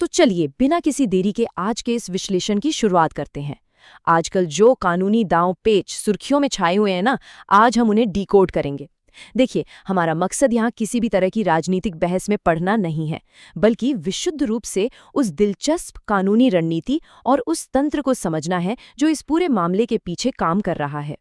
तो चलिए बिना किसी देरी के आज के इस विश्लेषण की शुरुआत करते हैं। आजकल जो कानूनी दांव पेच सुर्खियों में छाए हुए हैं ना, आज हम उन्हें डिकोड करेंगे। देखिए, हमारा मकसद यहाँ किसी भी तरह की राजनीतिक बहस में पढ़ना नहीं है, बल्कि विशुद्ध रूप से उस दिलचस्प कानूनी रणनीति और उस तंत्र को समझना है जो इस पूरे मामले के पीछे काम कर रहा है।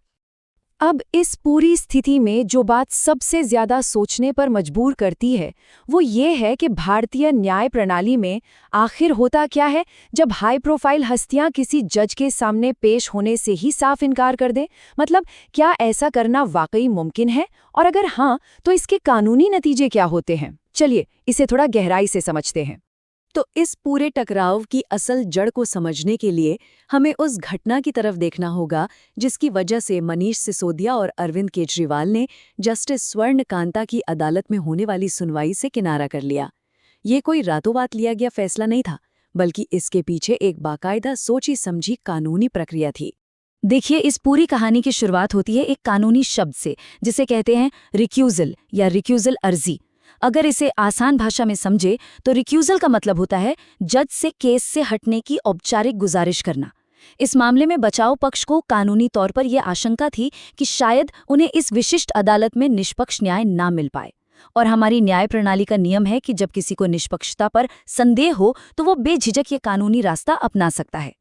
अब इस पूरी स्थिति में जो बात सबसे ज्यादा सोचने पर मजबूर करती है, वो ये है कि भारतीय न्याय प्रणाली में आखिर होता क्या है जब हाई प्रोफाइल हस्तियां किसी जज के सामने पेश होने से ही साफ इनकार कर दें। मतलब, क्या ऐसा करना वाकई मुमकिन है, और अगर हाँ, तो इसके कानूनी नतीजे क्या होते हैं? चलिए इसे थोड़ा गहराई से समझते हैं। तो इस पूरे टकराव की असल जड़ को समझने के लिए हमें उस घटना की तरफ देखना होगा जिसकी वजह से मनीष सिसोदिया और अरविंद केजरीवाल ने जस्टिस स्वर्ण कांता की अदालत में होने वाली सुनवाई से किनारा कर लिया। ये कोई रातों रात लिया गया फैसला नहीं था, बल्कि इसके पीछे एक बाकायदा सोची समझी कानूनी प्रक्रिया थी। देखिए, इस पूरी कहानी की शुरुआत होती है एक कानूनी शब्द से, जिसे कहते हैं रिक्यूजल या रिक्यूजल अर्जी। अगर इसे आसान भाषा में समझे तो रिक्यूजल का मतलब होता है जज से केस से हटने की औपचारिक गुजारिश करना। इस मामले में बचाव पक्ष को कानूनी तौर पर यह आशंका थी कि शायद उन्हें इस विशिष्ट अदालत में निष्पक्ष न्याय ना मिल पाए, और हमारी न्याय प्रणाली का नियम है कि जब किसी को निष्पक्षता पर संदेह हो तो वो बेझिझक ये कानूनी रास्ता अपना सकता है।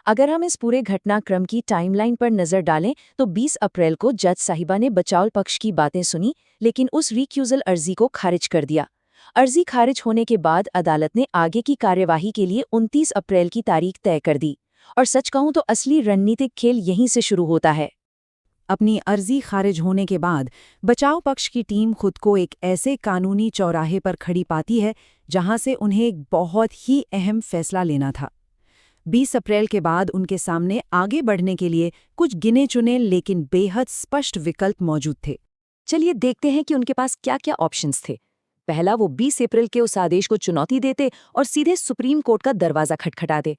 अगर हम इस पूरे घटनाक्रम की टाइमलाइन पर नजर डालें तो 20 अप्रैल को जज साहिबा ने बचाव पक्ष की बातें सुनी, लेकिन उस रिक्यूजल अर्जी को खारिज कर दिया। अर्जी खारिज होने के बाद अदालत ने आगे की कार्यवाही के लिए 29 अप्रैल की तारीख तय कर दी। और सच कहूं तो असली रणनीतिक खेल यहीं से शुरू होता है। अपनी अर्जी खारिज होने के बाद बचाव पक्ष की टीम खुद को एक ऐसे कानूनी चौराहे पर खड़ी पाती है जहां से उन्हें एक बहुत ही अहम फैसला लेना था। 20 अप्रैल के बाद उनके सामने आगे बढ़ने के लिए कुछ गिने चुने लेकिन बेहद स्पष्ट विकल्प मौजूद थे। चलिए देखते हैं कि उनके पास क्या क्या ऑप्शंस थे। पहला, वो 20 अप्रैल के उस आदेश को चुनौती देते और सीधे सुप्रीम कोर्ट का दरवाजा खटखटाते।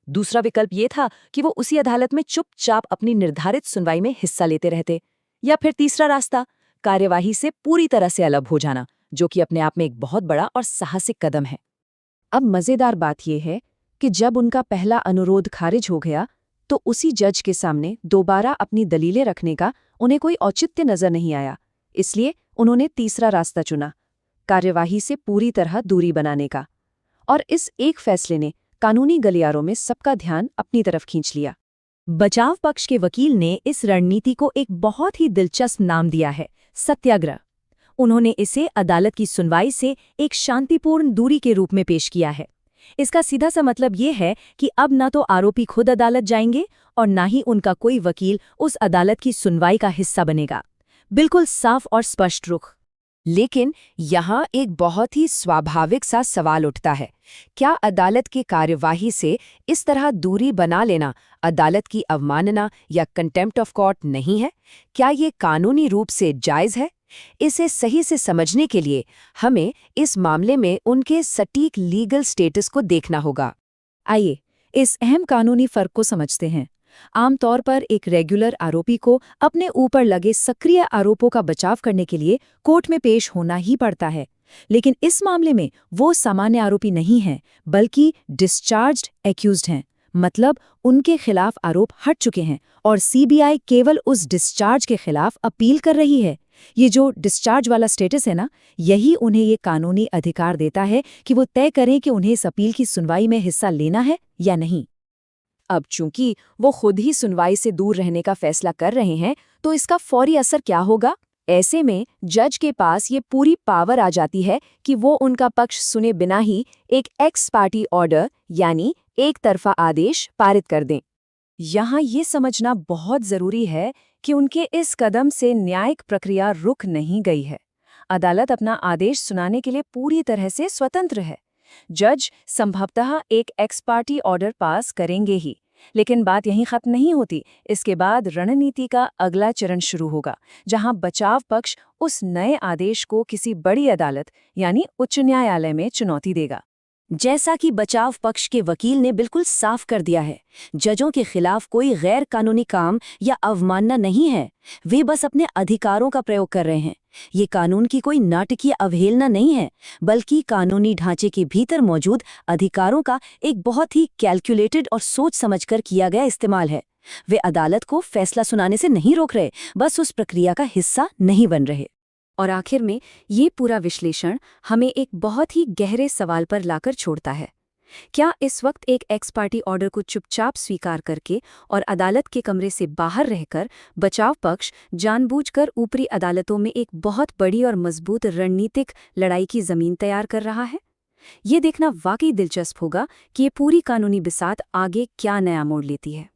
दूसरा विकल्प ये था कि वो उसी अदालत में चुपचाप अपनी निर्धारित सुनवाई में हिस्सा लेते रहते। या फिर तीसरा रास्ता, कार्यवाही से पूरी तरह से अलग हो जाना, जो कि अपने आप में एक बहुत बड़ा और साहसिक कदम है। अब मजेदार बात यह है कि जब उनका पहला अनुरोध खारिज हो गया तो उसी जज के सामने दोबारा अपनी दलीलें रखने का उन्हें कोई औचित्य नजर नहीं आया। इसलिए उन्होंने तीसरा रास्ता चुना, कार्यवाही से पूरी तरह दूरी बनाने का। और इस एक फैसले ने कानूनी गलियारों में सबका ध्यान अपनी तरफ खींच लिया। बचाव पक्ष के वकील ने इस रणनीति को एक बहुत ही दिलचस्प नाम दिया है, सत्याग्रह। उन्होंने इसे अदालत की सुनवाई से एक शांतिपूर्ण दूरी के रूप में पेश किया है। इसका सीधा सा मतलब ये है कि अब न तो आरोपी खुद अदालत जाएंगे और न ही उनका कोई वकील उस अदालत की सुनवाई का हिस्सा बनेगा। बिल्कुल साफ और स्पष्ट रुख। लेकिन यहाँ एक बहुत ही स्वाभाविक सा सवाल उठता है, क्या अदालत की कार्यवाही से इस तरह दूरी बना लेना अदालत की अवमानना या कंटेम्प्ट ऑफ कोर्ट नहीं है? क्या ये कानूनी रूप से जायज़ है? इसे सही से समझने के लिए हमें इस मामले में उनके सटीक लीगल स्टेटस को देखना होगा। आइए इस अहम कानूनी फर्क को समझते हैं। आमतौर पर एक रेगुलर आरोपी को अपने ऊपर लगे सक्रिय आरोपों का बचाव करने के लिए कोर्ट में पेश होना ही पड़ता है, लेकिन इस मामले में वो सामान्य आरोपी नहीं हैं, बल्कि डिस्चार्ज्ड एक्यूज्ड हैं। मतलब उनके खिलाफ आरोप हट चुके हैं और सीबीआई केवल उस डिस्चार्ज के खिलाफ अपील कर रही है। ये जो डिस्चार्ज वाला स्टेटस है ना, यही उन्हें ये कानूनी अधिकार देता है कि वो तय करें कि उन्हें इस अपील की सुनवाई में हिस्सा लेना है या नहीं। अब चूंकि वो खुद ही सुनवाई से दूर रहने का फैसला कर रहे हैं, तो इसका फौरी असर क्या होगा? ऐसे में जज के पास ये पूरी पावर आ जाती है कि वो उनका पक्ष सुने बिना ही एक एक्स पार्टी ऑर्डर यानी एक तरफा आदेश पारित कर दें। यहाँ ये समझना बहुत जरूरी है कि उनके इस कदम से न्यायिक प्रक्रिया रुक नहीं गई है। अदालत अपना आदेश सुनाने के लिए पूरी तरह से स्वतंत्र है। जज संभवतः एक एक्स पार्टी ऑर्डर पास करेंगे ही, लेकिन बात यहीं खत्म नहीं होती। इसके बाद रणनीति का अगला चरण शुरू होगा, जहां बचाव पक्ष उस नए आदेश को किसी बड़ी अदालत यानी उच्च न्यायालय में चुनौती देगा। जैसा कि बचाव पक्ष के वकील ने बिल्कुल साफ कर दिया है, जजों के खिलाफ कोई गैर कानूनी काम या अवमानना नहीं है। वे बस अपने अधिकारों का प्रयोग कर रहे हैं। ये कानून की कोई नाटकीय अवहेलना नहीं है, बल्कि कानूनी ढांचे के भीतर मौजूद अधिकारों का एक बहुत ही कैलकुलेटेड और सोच समझकर किया गया इस्तेमाल है। वे अदालत को फैसला सुनाने से नहीं रोक रहे, बस उस प्रक्रिया का हिस्सा नहीं बन रहे। और आखिर में ये पूरा विश्लेषण हमें एक बहुत ही गहरे सवाल पर लाकर छोड़ता है। क्या इस वक्त एक एक्स पार्टी ऑर्डर को चुपचाप स्वीकार करके और अदालत के कमरे से बाहर रहकर बचाव पक्ष जानबूझकर ऊपरी अदालतों में एक बहुत बड़ी और मजबूत रणनीतिक लड़ाई की जमीन तैयार कर रहा है? ये देखना वाकई दिलचस्प होगा कि ये पूरी कानूनी बिसात आगे क्या नया मोड़ लेती है।